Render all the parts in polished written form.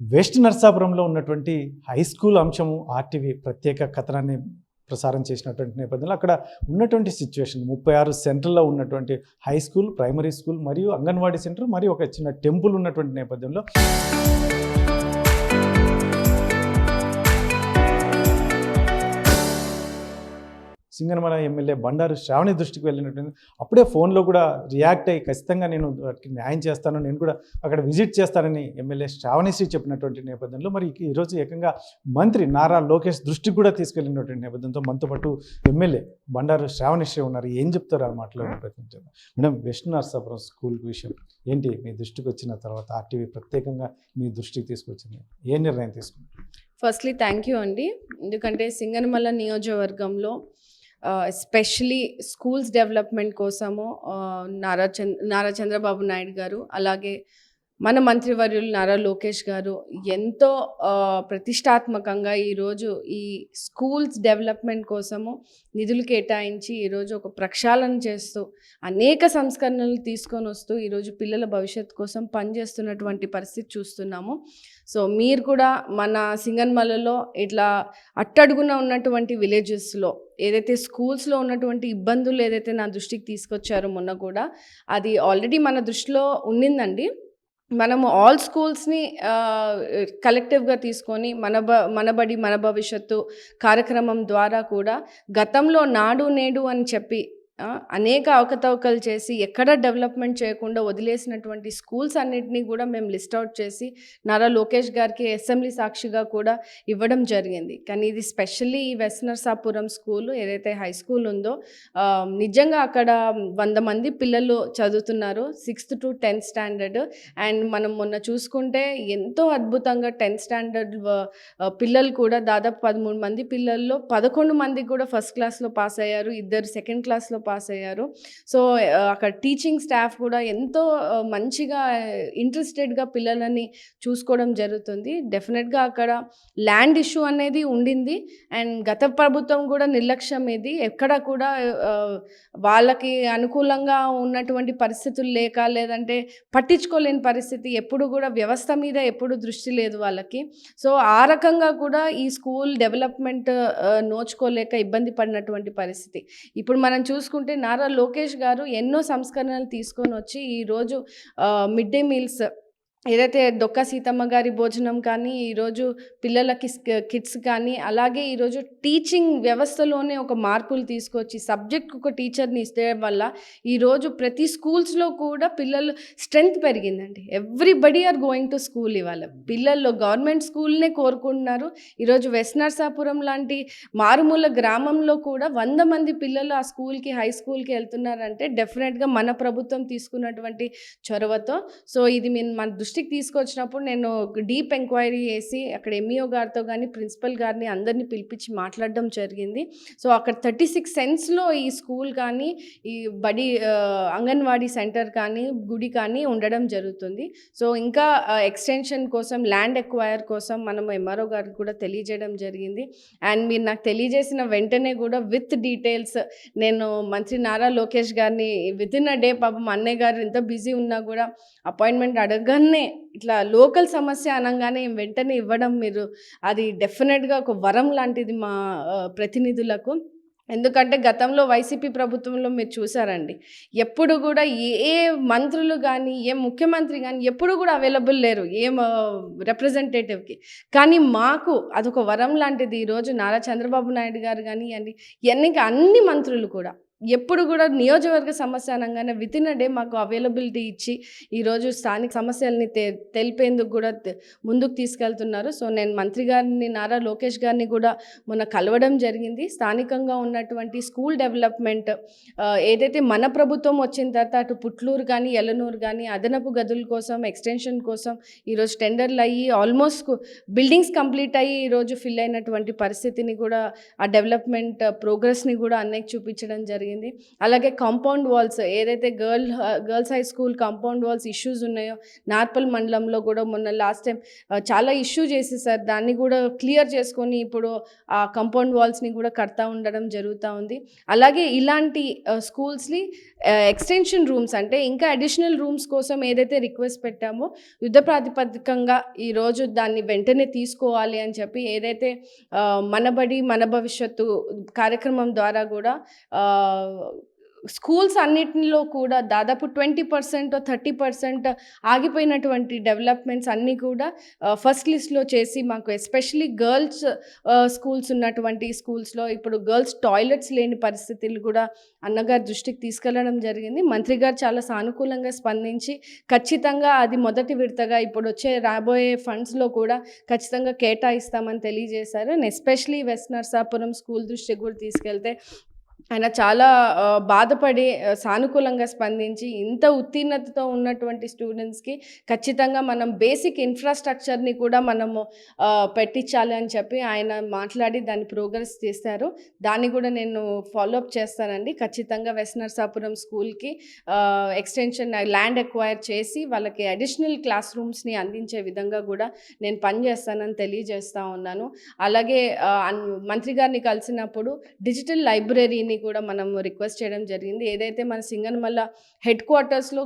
West నర్సాపురంలో ఉన్నటువంటి high school అంశము RTV ప్రత్యేక కథనాన్ని ప్రసారం చేసినటువంటి నేపథ్యంలో అక్కడ ఉన్నటువంటి సిచ్యువేషన్ 36 సెంటర్లో ఉన్నటువంటి హై స్కూల్, ప్రైమరీ స్కూల్ మరియు అంగన్వాడీ సెంటర్ మరియు ఒక చిన్న టెంపుల్ ఉన్నటువంటి నేపథ్యంలో సింగనమల ఎమ్మెల్యే బండారు శ్రావణి దృష్టికి వెళ్ళినటువంటి అప్పుడే ఫోన్లో కూడా రియాక్ట్ అయ్యి ఖచ్చితంగా నేను వాటికి న్యాయం చేస్తాను, నేను కూడా అక్కడ విజిట్ చేస్తానని ఎమ్మెల్యే శ్రావణిశ్రీ చెప్పినటువంటి నేపథ్యంలో మరి ఈరోజు ఏకంగా మంత్రి నారా లోకేష్ దృష్టికి కూడా తీసుకెళ్ళినటువంటి నేపథ్యంతో మనతో పాటు ఎమ్మెల్యే బండారు శ్రావణిశ్రీ ఉన్నారు. ఏం చెప్తారు ఆ మాట్లాడే ప్రయత్నం చేద్దాం. మేడం, వెస్ట్ నర్సాపురం స్కూల్ విషయం ఏంటి మీ దృష్టికి వచ్చిన తర్వాత ఆర్టీవీ ప్రత్యేకంగా మీ దృష్టికి తీసుకొచ్చింది, ఏ నిర్ణయం తీసుకున్నారు? ఫస్ట్లీ థ్యాంక్ యూ అండి. ఎందుకంటే సింగనమల నియోజకవర్గంలో ఎస్పెషలీ స్కూల్స్ డెవలప్మెంట్ కోసము నారా చంద్రబాబు నాయుడు గారు, అలాగే మన మంత్రివర్యులు నారా లోకేష్ గారు ఎంతో ప్రతిష్టాత్మకంగా ఈరోజు ఈ స్కూల్స్ డెవలప్మెంట్ కోసము నిధులు కేటాయించి ఈరోజు ఒక ప్రక్షాళన చేస్తూ అనేక సంస్కరణలు తీసుకొని వస్తూ ఈరోజు పిల్లల భవిష్యత్తు కోసం పనిచేస్తున్నటువంటి పరిస్థితి చూస్తున్నాము. సో మీరు కూడా మన సింగనమలలో ఇట్లా అట్టడుగున ఉన్నటువంటి విలేజెస్లో ఏదైతే స్కూల్స్లో ఉన్నటువంటి ఇబ్బందులు ఏదైతే నా దృష్టికి తీసుకొచ్చారో మొన్న కూడా అది ఆల్రెడీ మన దృష్టిలో ఉన్నిందండి. మనము ఆల్ స్కూల్స్ని కలెక్టివ్గా తీసుకొని మన బడి మన భవిష్యత్తు కార్యక్రమం ద్వారా కూడా గతంలో నాడు నేడు అని చెప్పి అనేక అవకతవకలు చేసి ఎక్కడ డెవలప్మెంట్ చేయకుండా వదిలేసినటువంటి స్కూల్స్ అన్నిటినీ కూడా మేము లిస్ట్ అవుట్ చేసి నారా లోకేష్ గారికి అసెంబ్లీ సాక్షిగా కూడా ఇవ్వడం జరిగింది. కానీ ఇది స్పెషల్లీ ఈ వెస్ట్ నర్సాపురం స్కూలు ఏదైతే హై స్కూల్ ఉందో నిజంగా అక్కడ 100 మంది పిల్లలు చదువుతున్నారు 6th to 10th standard. And మనం మొన్న చూసుకుంటే ఎంతో అద్భుతంగా 10th స్టాండర్డ్ పిల్లలు కూడా దాదాపు 13 మంది పిల్లల్లో 11 మంది కూడా ఫస్ట్ క్లాస్లో పాస్ అయ్యారు, 2 సెకండ్ క్లాస్లో పాస్ అయ్యారు. సో అక్కడ టీచింగ్ స్టాఫ్ కూడా ఎంతో మంచిగా ఇంట్రెస్టెడ్గా పిల్లలని చూసుకోవడం జరుగుతుంది. డెఫినెట్గా అక్కడ ల్యాండ్ ఇష్యూ అనేది ఉండింది అండ్ గత ప్రభుత్వం కూడా నిర్లక్ష్యం ఇది ఎక్కడ కూడా వాళ్ళకి అనుకూలంగా ఉన్నటువంటి పరిస్థితులు లేక లేదంటే పట్టించుకోలేని పరిస్థితి, ఎప్పుడు కూడా వ్యవస్థ మీద ఎప్పుడు దృష్టి లేదు వాళ్ళకి. సో ఆ రకంగా కూడా ఈ స్కూల్ డెవలప్మెంట్ నోచుకోలేక ఇబ్బంది పడినటువంటి పరిస్థితి. ఇప్పుడు మనం చూసుకుంటే నారా లోకేష్ గారు ఎన్నో సంస్కరణలు తీసుకొని వచ్చి ఈరోజు మిడ్ డే మీల్స్ ఏదైతే డొక్కా సీతమ్మ గారి భోజనం కానీ ఈరోజు పిల్లలకి కిట్స్ కానీ అలాగే ఈరోజు టీచింగ్ వ్యవస్థలోనే ఒక మార్పులు తీసుకొచ్చి సబ్జెక్ట్కి ఒక టీచర్ని ఇస్తే వల్ల ఈరోజు ప్రతి స్కూల్స్లో కూడా పిల్లలు స్ట్రెంగ్త్ పెరిగిందండి. Everybody are going to school. ఇవాళ పిల్లల్లో గవర్నమెంట్ స్కూల్నే కోరుకుంటున్నారు. ఈరోజు వెస్ట్ నర్సాపురం లాంటి మారుమూల గ్రామంలో కూడా 100 మంది పిల్లలు ఆ స్కూల్కి హై స్కూల్కి వెళ్తున్నారంటే డెఫినెట్గా మన ప్రభుత్వం తీసుకున్నటువంటి చొరవతో. సో ఇది మన దృష్టికి తీసుకొచ్చినప్పుడు నేను డీప్ ఎంక్వైరీ చేసి అక్కడ ఎంఈఓ గారితో కానీ ప్రిన్సిపల్ గారిని అందరినీ పిలిపించి మాట్లాడడం జరిగింది. సో అక్కడ 36 సెంట్స్లో ఈ స్కూల్ కానీ ఈ బడి అంగన్వాడీ సెంటర్ కానీ గుడి కానీ ఉండడం జరుగుతుంది. సో ఇంకా ఎక్స్టెన్షన్ కోసం ల్యాండ్ ఎక్వైర్ కోసం మనం ఎంఆర్ఓ గారికి కూడా తెలియజేయడం జరిగింది. అండ్ మీరు నాకు తెలియజేసిన వెంటనే కూడా విత్ డీటెయిల్స్ నేను మంత్రి నారా లోకేష్ గారిని వితిన్ అ డే, పాపం అన్నయ్య గారు ఎంత బిజీ ఉన్నా కూడా అపాయింట్మెంట్ అడగగానే ఇట్లా లోకల్ సమస్య అనగానే వెంటనే ఇవ్వడం మీరు అది డెఫినెట్గా ఒక వరం లాంటిది మా ప్రతినిధులకు. ఎందుకంటే గతంలో వైసీపీ ప్రభుత్వంలో మీరు చూసారండి, ఎప్పుడు కూడా ఏ మంత్రులు కానీ ఏ ముఖ్యమంత్రి కానీ ఎప్పుడు కూడా అవైలబుల్ లేరు ఏ రిప్రజెంటేటివ్కి. కానీ మాకు అదొక వరం లాంటిది. ఈరోజు నారా చంద్రబాబు నాయుడు గారు కానీ అన్ని మంత్రులు కూడా ఎప్పుడు కూడా నియోజకవర్గ సమస్య అనగానే వితిన్ అ డే మాకు అవైలబిలిటీ ఇచ్చి ఈరోజు స్థానిక సమస్యల్ని తెలిపేందుకు కూడా ముందుకు తీసుకెళ్తున్నారు. సో నేను మంత్రి గారిని నారా లోకేష్ గారిని కూడా మొన్న కలవడం జరిగింది. స్థానికంగా ఉన్నటువంటి స్కూల్ డెవలప్మెంట్ ఏదైతే మన ప్రభుత్వం వచ్చిన తర్వాత అటు పుట్లూరు కానీ ఎలనూరు కానీ అదనపు గదుల కోసం ఎక్స్టెన్షన్ కోసం ఈరోజు టెండర్లు అయ్యి ఆల్మోస్ట్ బిల్డింగ్స్ కంప్లీట్ అయ్యి ఈరోజు ఫిల్ అయినటువంటి పరిస్థితిని కూడా ఆ డెవలప్మెంట్ ప్రోగ్రెస్ని కూడా అన్నయ్యకి చూపించడం జరిగింది. జరిగింది. అలాగే కాంపౌండ్ వాల్స్ ఏదైతే girls high school compound walls issues ఉన్నాయో నార్పల్ మండలంలో కూడా మొన్న లాస్ట్ టైం చాలా ఇష్యూ చేసేసారు. దాన్ని కూడా క్లియర్ చేసుకొని ఇప్పుడు ఆ కాంపౌండ్ వాల్స్ని కూడా కడతా ఉండడం జరుగుతూ ఉంది. అలాగే ఇలాంటి స్కూల్స్ని ఎక్స్టెన్షన్ రూమ్స్ అంటే ఇంకా అడిషనల్ రూమ్స్ కోసం ఏదైతే రిక్వెస్ట్ పెట్టామో యుద్ధ ప్రాతిపదికంగా ఈరోజు దాన్ని వెంటనే తీసుకోవాలి అని చెప్పి ఏదైతే మనబడి మన భవిష్యత్తు కార్యక్రమం ద్వారా కూడా స్కూల్స్ అన్నిటిలో కూడా దాదాపు 20% 30% ఆగిపోయినటువంటి డెవలప్మెంట్స్ అన్నీ కూడా ఫస్ట్ లిస్ట్లో చేసి మాకు ఎస్పెషలీ గర్ల్స్ స్కూల్స్ ఉన్నటువంటి స్కూల్స్లో ఇప్పుడు గర్ల్స్ టాయిలెట్స్ లేని పరిస్థితులు కూడా అన్నగారి దృష్టికి తీసుకెళ్లడం జరిగింది. మంత్రి గారు చాలా సానుకూలంగా స్పందించి ఖచ్చితంగా అది మొదటి విడతగా ఇప్పుడు వచ్చే రాబోయే ఫండ్స్లో కూడా ఖచ్చితంగా కేటాయిస్తామని తెలియజేశారు. And especially west Narsapuram school దృష్టికి కూడా తీసుకెళ్తే ఆయన చాలా బాధపడి సానుకూలంగా స్పందించి ఇంత ఉత్తీర్ణతతో ఉన్నటువంటి స్టూడెంట్స్కి ఖచ్చితంగా మనం బేసిక్ ఇన్ఫ్రాస్ట్రక్చర్ని కూడా మనము పెట్టించాలి అని చెప్పి ఆయన మాట్లాడి దాన్ని ప్రోగ్రెస్ చేశారు. దాన్ని కూడా నేను ఫాలోఅప్ చేస్తానండి. ఖచ్చితంగా వెస్ట్ నర్సాపురం స్కూల్కి ఎక్స్టెన్షన్ ల్యాండ్ ఎక్వైర్ చేసి వాళ్ళకి అడిషనల్ క్లాస్ రూమ్స్ని అందించే విధంగా కూడా నేను పనిచేస్తానని తెలియజేస్తూ ఉన్నాను. అలాగే మంత్రి గారిని కలిసినప్పుడు డిజిటల్ లైబ్రరీని కూడా మనం రిక్వెస్ట్ చేయడం జరిగింది. ఏదైతే మన సింగనమల్ల హెడ్ క్వార్టర్స్లో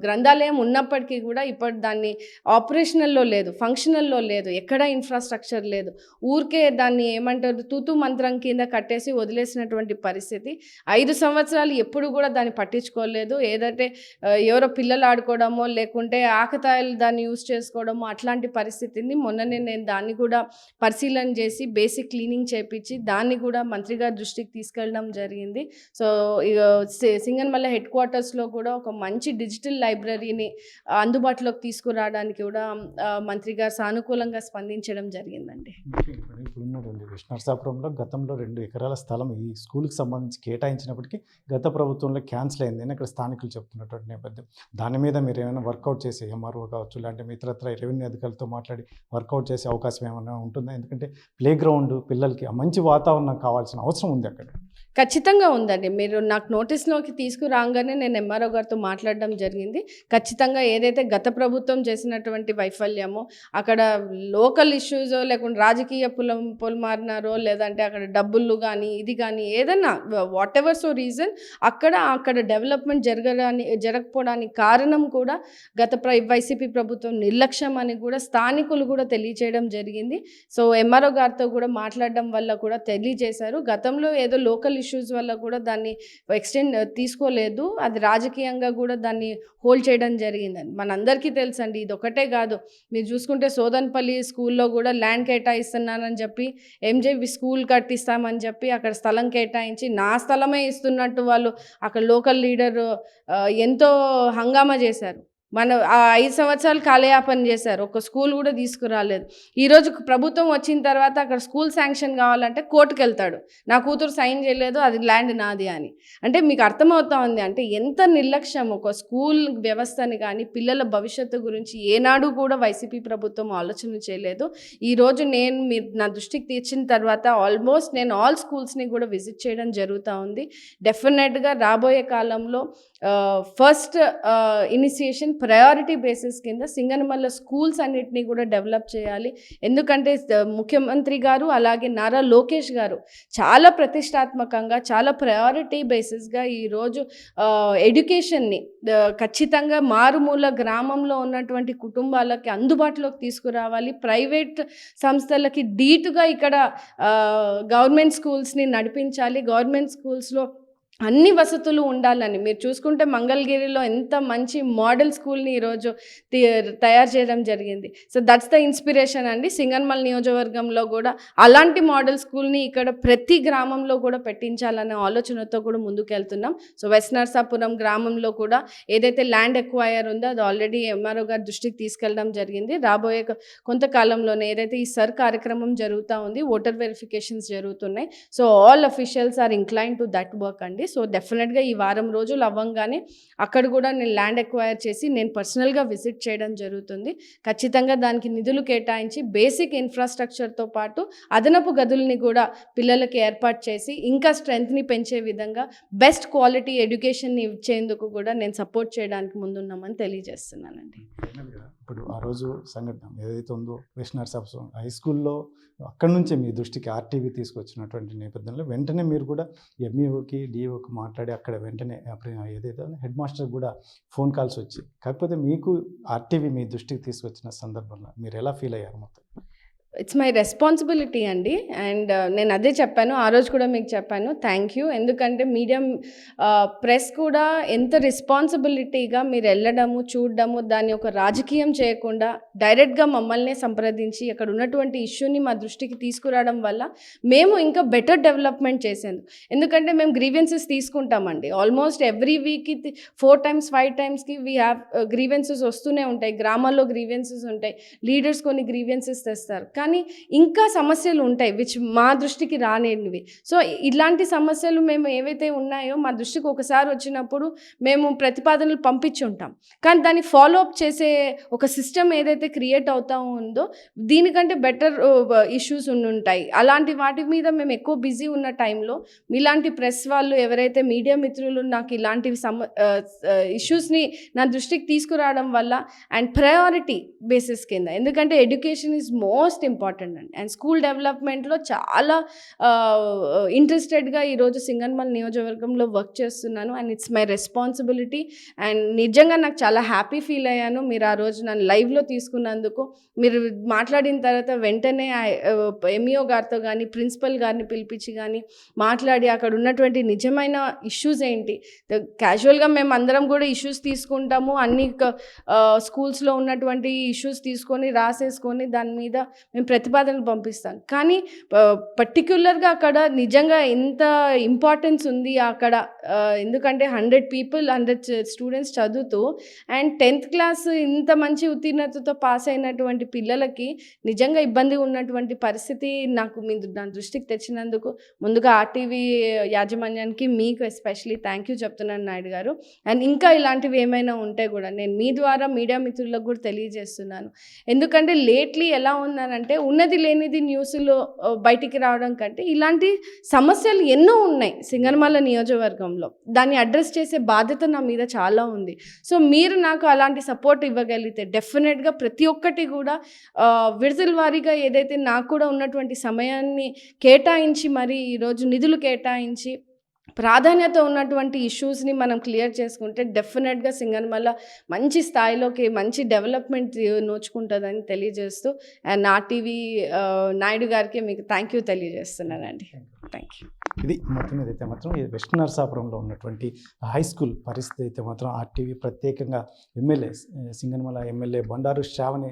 గ్రంథాలయం ఉన్నప్పటికీ కూడా ఇప్పుడు దాన్ని ఆపరేషనల్లో లేదు, ఫంక్షనల్లో లేదు, ఎక్కడ ఇన్ఫ్రాస్ట్రక్చర్ లేదు. ఊరికే దాన్ని ఏమంటారు తూతు మంత్రం కింద కట్టేసి వదిలేసినటువంటి పరిస్థితి. 5 సంవత్సరాలు ఎప్పుడు కూడా దాన్ని పట్టించుకోలేదు. ఏదైతే ఎవరో పిల్లలు ఆడుకోవడమో లేకుంటే ఆకతాయిలు దాన్ని యూజ్ చేసుకోవడమో అట్లాంటి పరిస్థితిని మొన్ననే నేను దాన్ని కూడా పరిశీలన చేసి బేసిక్ క్లీనింగ్ చేయించి దాన్ని కూడా మంత్రి గారి దృష్టికి తీసుకెళ్ళడం జరిగింది. సో సింగనమల్ల హెడ్ క్వార్టర్స్లో కూడా ఒక మంచి డిజిటల్ లైబ్రరీని అందుబాటులోకి తీసుకురావడానికి కూడా మంత్రి గారు సానుకూలంగా స్పందించడం జరిగిందండి. ఇప్పుడు ఉన్నటువంటి వెస్ట్ నర్సాపురంలో గతంలో 2 ఎకరాల స్థలం ఈ స్కూల్కి సంబంధించి కేటాయించినప్పటికీ గత ప్రభుత్వంలో క్యాన్సిల్ అయిందని అక్కడ స్థానికులు చెప్తున్నటువంటి నేపథ్యం. దాని మీద మీరు ఏమైనా వర్కౌట్ చేసే ఎంఆర్ఓ కావచ్చు ఇలాంటి ఇతరత్ర రెవెన్యూ అధికారులతో మాట్లాడి వర్కౌట్ చేసే అవకాశం ఏమైనా ఉంటుందా? ఎందుకంటే ప్లే గ్రౌండ్ పిల్లలకి మంచి వాతావరణం కావాల్సిన అవసరం ఉంది అక్కడ. ఖచ్చితంగా ఉందండి. మీరు నాకు నోటీస్లోకి తీసుకురాగానే నేను ఎంఆర్ఓ గారితో మాట్లాడడం జరిగింది. ఖచ్చితంగా ఏదైతే గత ప్రభుత్వం చేసినటువంటి వైఫల్యమో అక్కడ లోకల్ ఇష్యూస్ లేకుంటే రాజకీయ పొలమారినారో లేదంటే అక్కడ డబ్బులు కానీ ఇది కానీ ఏదన్నా వాట్ ఎవర్ సో రీజన్ అక్కడ డెవలప్మెంట్ జరగకపోవడానికి కారణం కూడా వైసీపీ ప్రభుత్వం నిర్లక్ష్యం అని కూడా స్థానికులు కూడా తెలియచేయడం జరిగింది. సో ఎంఆర్ఓ గారితో కూడా మాట్లాడడం వల్ల కూడా తెలియజేశారు. గతంలో ఏదో లోకల్ ఇష్యూస్ వల్ల కూడా దాన్ని ఎక్స్టెండ్ తీసుకోలేదు, అది రాజకీయంగా కూడా దాన్ని హోల్డ్ చేయడం జరిగిందని మనందరికీ తెలుసండి. ఇది ఒకటే కాదు, మీరు చూసుకుంటే సోదన్పల్లి స్కూల్లో కూడా ల్యాండ్ కేటాయిస్తున్నానని చెప్పి ఎంజేవి స్కూల్ కట్టిస్తామని చెప్పి అక్కడ స్థలం కేటాయించి నా స్థలమే ఇస్తున్నట్టు వాళ్ళు అక్కడ లోకల్ లీడర్ ఎంతో హంగామా చేశారు. మన 5 సంవత్సరాలు కాలయాపన చేశారు, ఒక స్కూల్ కూడా తీసుకురాలేదు. ఈరోజు ప్రభుత్వం వచ్చిన తర్వాత అక్కడ స్కూల్ శాంక్షన్ కావాలంటే కోర్టుకు వెళ్తాడు, నా కూతురు సైన్ చేయలేదు అది ల్యాండ్ నాది అని. అంటే మీకు అర్థమవుతా ఉంది అంటే ఎంత నిర్లక్ష్యం ఒక స్కూల్ వ్యవస్థని కానీ పిల్లల భవిష్యత్తు గురించి ఏనాడు కూడా వైసీపీ ప్రభుత్వం ఆలోచన చేయలేదు. ఈరోజు మీరు నా దృష్టికి తెచ్చిన తర్వాత ఆల్మోస్ట్ నేను ఆల్ స్కూల్స్ని కూడా విజిట్ చేయడం జరుగుతూ ఉంది. డెఫినెట్గా రాబోయే కాలంలో ఫస్ట్ ఇనిషియేషన్ ప్రయారిటీ బేసిస్ కింద సింగనమల్ల స్కూల్స్ అన్నిటినీ కూడా డెవలప్ చేయాలి. ఎందుకంటే ముఖ్యమంత్రి గారు అలాగే నారా లోకేష్ గారు చాలా ప్రతిష్టాత్మకంగా చాలా ప్రయారిటీ బేసిస్గా ఈరోజు ఎడ్యుకేషన్ని ఖచ్చితంగా మారుమూల గ్రామంలో ఉన్నటువంటి కుటుంబాలకి అందుబాటులోకి తీసుకురావాలి. ప్రైవేట్ సంస్థలకి ధీటుగా ఇక్కడ గవర్నమెంట్ స్కూల్స్ని నడిపించాలి. గవర్నమెంట్ స్కూల్స్లో అన్ని వసతులు ఉండాలని మీరు చూసుకుంటే మంగళగిరిలో ఎంత మంచి మోడల్ స్కూల్ని ఈరోజు తయారు చేయడం జరిగింది. సో దట్స్ ద ఇన్స్పిరేషన్ అండి. సింగనమల్ల నియోజకవర్గంలో కూడా అలాంటి మోడల్ స్కూల్ని ఇక్కడ ప్రతి గ్రామంలో కూడా పెట్టించాలనే ఆలోచనతో కూడా ముందుకెళ్తున్నాం. సో వెస్ట్ నర్సాపురం గ్రామంలో కూడా ఏదైతే ల్యాండ్ ఎక్వైర్ ఉందో అది ఆల్రెడీ ఎంఆర్ఓ గారి దృష్టికి తీసుకెళ్ళడం జరిగింది. రాబోయే కొంతకాలంలోనే ఏదైతే ఈ సర్ కార్యక్రమం జరుగుతూ ఉంది, ఓటర్ వెరిఫికేషన్స్ జరుగుతున్నాయి. So all officials are inclined to that work అండి. అండి. సో డెఫినెట్గా ఈ వారం రోజులు అవ్వంగానే అక్కడ కూడా నేను ల్యాండ్ ఎక్వైర్ చేసి నేను పర్సనల్గా విజిట్ చేయడం జరుగుతుంది. ఖచ్చితంగా దానికి నిధులు కేటాయించి బేసిక్ ఇన్ఫ్రాస్ట్రక్చర్తో పాటు అదనపు గదుల్ని కూడా పిల్లలకి ఏర్పాటు చేసి ఇంకా స్ట్రెంగ్త్ని పెంచే విధంగా బెస్ట్ క్వాలిటీ ఎడ్యుకేషన్ని ఇచ్చేందుకు కూడా నేను సపోర్ట్ చేయడానికి ముందున్నామని తెలియజేస్తున్నానండి. ఇప్పుడు ఆ రోజు సంఘటన ఏదైతే ఉందో వెస్ట్ నర్సాపురం హై స్కూల్లో అక్కడి నుంచే మీ దృష్టికి ఆర్టీవీ తీసుకొచ్చినటువంటి నేపథ్యంలో వెంటనే మీరు కూడా ఎంఈఓకి డిఓకి మాట్లాడి అక్కడ వెంటనే ఏదైతే హెడ్ మాస్టర్ కూడా ఫోన్ కాల్స్ వచ్చి, కాకపోతే మీకు ఆర్టీవీ మీ దృష్టికి తీసుకొచ్చిన సందర్భంలో మీరు ఎలా ఫీల్ అయ్యారు మొత్తం? ఇట్స్ మై రెస్పాన్సిబిలిటీ అండి. అండ్ నేను అదే చెప్పాను, ఆ రోజు కూడా మీకు చెప్పాను, థ్యాంక్ యూ. ఎందుకంటే మీడియం ప్రెస్ కూడా ఎంత రెస్పాన్సిబిలిటీగా మీరు వెళ్ళడము చూడడము, దాన్ని ఒక రాజకీయం చేయకుండా డైరెక్ట్గా మమ్మల్ని సంప్రదించి అక్కడ ఉన్నటువంటి ఇష్యూని మా దృష్టికి తీసుకురావడం వల్ల మేము ఇంకా బెటర్ డెవలప్మెంట్ చేసేందుకు. ఎందుకంటే మేము గ్రీవెన్సెస్ తీసుకుంటామండి ఆల్మోస్ట్ ఎవ్రీ వీక్కి 4 times 5 timesకి వీ హ్యావ్ గ్రీవెన్సెస్ వస్తూనే ఉంటాయి. గ్రామాల్లో గ్రీవెన్సెస్ ఉంటాయి, లీడర్స్ కొన్ని గ్రీవెన్సెస్ తెస్తారు, కానీ ఇంకా సమస్యలు ఉంటాయి విచ్ మా దృష్టికి రానివి. సో ఇలాంటి సమస్యలు మేము ఏవైతే ఉన్నాయో మా దృష్టికి ఒకసారి వచ్చినప్పుడు మేము ప్రతిపాదనలు పంపించి ఉంటాం, కానీ దాన్ని ఫాలో అప్ చేసే ఒక సిస్టమ్ ఏదైతే క్రియేట్ అవుతా ఉందో దీనికంటే బెటర్ ఇష్యూస్ ఉంటాయి. అలాంటి వాటి మీద మేము ఎక్కువ బిజీ ఉన్న టైంలో మీలాంటి ప్రెస్ వాళ్ళు ఎవరైతే మీడియా మిత్రులు నాకు ఇలాంటి ఇష్యూస్ని నా దృష్టికి తీసుకురావడం వల్ల అండ్ ప్రయారిటీ బేసిస్ కింద, ఎందుకంటే ఎడ్యుకేషన్ ఈజ్ మోస్ట్ ఇంపార్టెంట్ అండి. అండ్ స్కూల్ డెవలప్మెంట్లో చాలా ఇంట్రెస్టెడ్గా ఈరోజు సింగనమల నియోజకవర్గంలో వర్క్ చేస్తున్నాను. And it's my responsibility. And నిజంగా నాకు చాలా హ్యాపీ ఫీల్ అయ్యాను మీరు ఆ రోజు నన్ను లైవ్లో తీసుకున్నందుకు. మీరు మాట్లాడిన తర్వాత వెంటనే ఎంఈఓ గారితో కానీ ప్రిన్సిపల్ గారిని పిలిపించి కానీ మాట్లాడి అక్కడ ఉన్నటువంటి నిజమైన ఇష్యూస్ ఏంటి, క్యాజువల్గా మేము అందరం కూడా ఇష్యూస్ తీసుకుంటాము, అన్ని స్కూల్స్లో ఉన్నటువంటి ఇష్యూస్ తీసుకొని రాసేసుకొని దాని మీద మేము ప్రతిపాదనలు పంపిస్తాం, కానీ పర్టిక్యులర్గా అక్కడ నిజంగా ఎంత ఇంపార్టెన్స్ ఉంది అక్కడ. ఎందుకంటే 100 people 100 స్టూడెంట్స్ చదువుతూ అండ్ 10th class ఇంత మంచి ఉత్తీర్ణతతో పాస్ అయినటువంటి పిల్లలకి నిజంగా ఇబ్బంది ఉన్నటువంటి పరిస్థితి నాకు నా దృష్టికి తెచ్చినందుకు ముందుగా ఆర్టీవీ యాజమాన్యానికి మీకు ఎస్పెషలీ థ్యాంక్ యూ చెప్తున్నాను నాయుడు గారు. అండ్ ఇంకా ఇలాంటివి ఏమైనా ఉంటే కూడా నేను మీ ద్వారా మీడియా మిత్రులకు కూడా తెలియజేస్తున్నాను. ఎందుకంటే లేట్లీ ఎలా ఉందనంటే ఉన్నది లేనిది న్యూస్లో బయటికి రావడం కంటే ఇలాంటి సమస్యలు ఎన్నో ఉన్నాయి సింగనమల నియోజకవర్గంలో, దాన్ని అడ్రస్ చేసే బాధ్యత నా మీద చాలా ఉంది. సో మీరు నాకు అలాంటి సపోర్ట్ ఇవ్వగలిగితే డెఫినెట్గా ప్రతి ఒక్కటి కూడా విడతల వారీగా ఏదైతే నాకు కూడా ఉన్నటువంటి సమయాన్ని కేటాయించి మరి ఈరోజు నిధులు కేటాయించి ప్రాధాన్యత ఉన్నటువంటి ఇష్యూస్ని మనం క్లియర్ చేసుకుంటే డెఫినెట్గా సింగనమల మంచి స్థాయిలోకి మంచి డెవలప్మెంట్ నోచుకుంటుందని తెలియజేస్తూ అండ్ ఆర్టీవీ నాయుడు గారికి మీకు థ్యాంక్ యూ తెలియజేస్తున్నానండి. Thank you. ఇది మొత్తం మీద అయితే మాత్రం ఈ వెస్ట్ నర్సాపురంలో ఉన్నటువంటి హై స్కూల్ పరిస్థితి అయితే మాత్రం ఆర్టీవీ ప్రత్యేకంగా ఎమ్మెల్యే సింగనమల ఎమ్మెల్యే బండారు శ్రావణి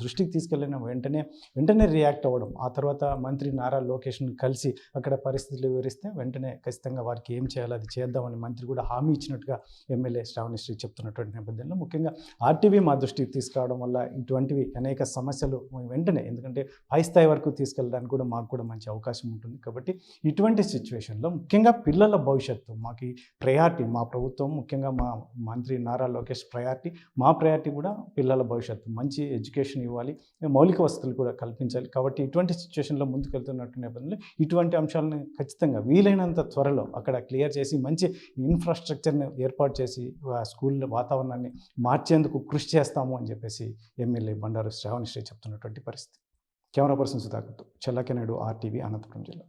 దృష్టికి తీసుకెళ్ళిన వెంటనే రియాక్ట్ అవ్వడం, ఆ తర్వాత మంత్రి నారా లోకేష్ని కలిసి అక్కడ పరిస్థితులు వివరిస్తే వెంటనే ఖచ్చితంగా వారికి ఏం చేయాలో అది చేద్దామని మంత్రి కూడా హామీ ఇచ్చినట్టుగా ఎమ్మెల్యే శ్రావణి చెప్తున్నటువంటి నేపథ్యంలో ముఖ్యంగా ఆర్టీవీ మా దృష్టికి తీసుకురావడం వల్ల ఇటువంటివి అనేక సమస్యలు వెంటనే, ఎందుకంటే పై స్థాయి వరకు తీసుకెళ్ళడానికి కూడా మాకు కూడా మంచి అవకాశం ఉంటుంది. కాబట్టి ఇటువంటి సిచ్యువేషన్లో ముఖ్యంగా పిల్లల భవిష్యత్తు మాకు ప్రయారిటీ, మా ప్రభుత్వం ముఖ్యంగా మా మంత్రి నారా లోకేష్ ప్రయారిటీ, మా ప్రయారిటీ కూడా పిల్లల భవిష్యత్తు, మంచి ఎడ్యుకేషన్ ఇవ్వాలి, మౌలిక వసతులు కూడా కల్పించాలి. కాబట్టి ఇటువంటి సిచ్యువేషన్లో ముందుకెళ్తున్నట్టు నేపథ్యంలో ఇటువంటి అంశాలను ఖచ్చితంగా వీలైనంత త్వరలో అక్కడ క్లియర్ చేసి మంచి ఇన్ఫ్రాస్ట్రక్చర్ని ఏర్పాటు చేసి స్కూల్ వాతావరణాన్ని మార్చేందుకు కృషి చేస్తాము అని చెప్పేసి ఎమ్మెల్యే బండారు శ్రావణి చెప్తున్నటువంటి పరిస్థితి. కెమెరా పర్సన్ సుధాకర్తో చెల్లకెనాయుడు, ఆర్టీవీ, అనంతపురం జిల్లా.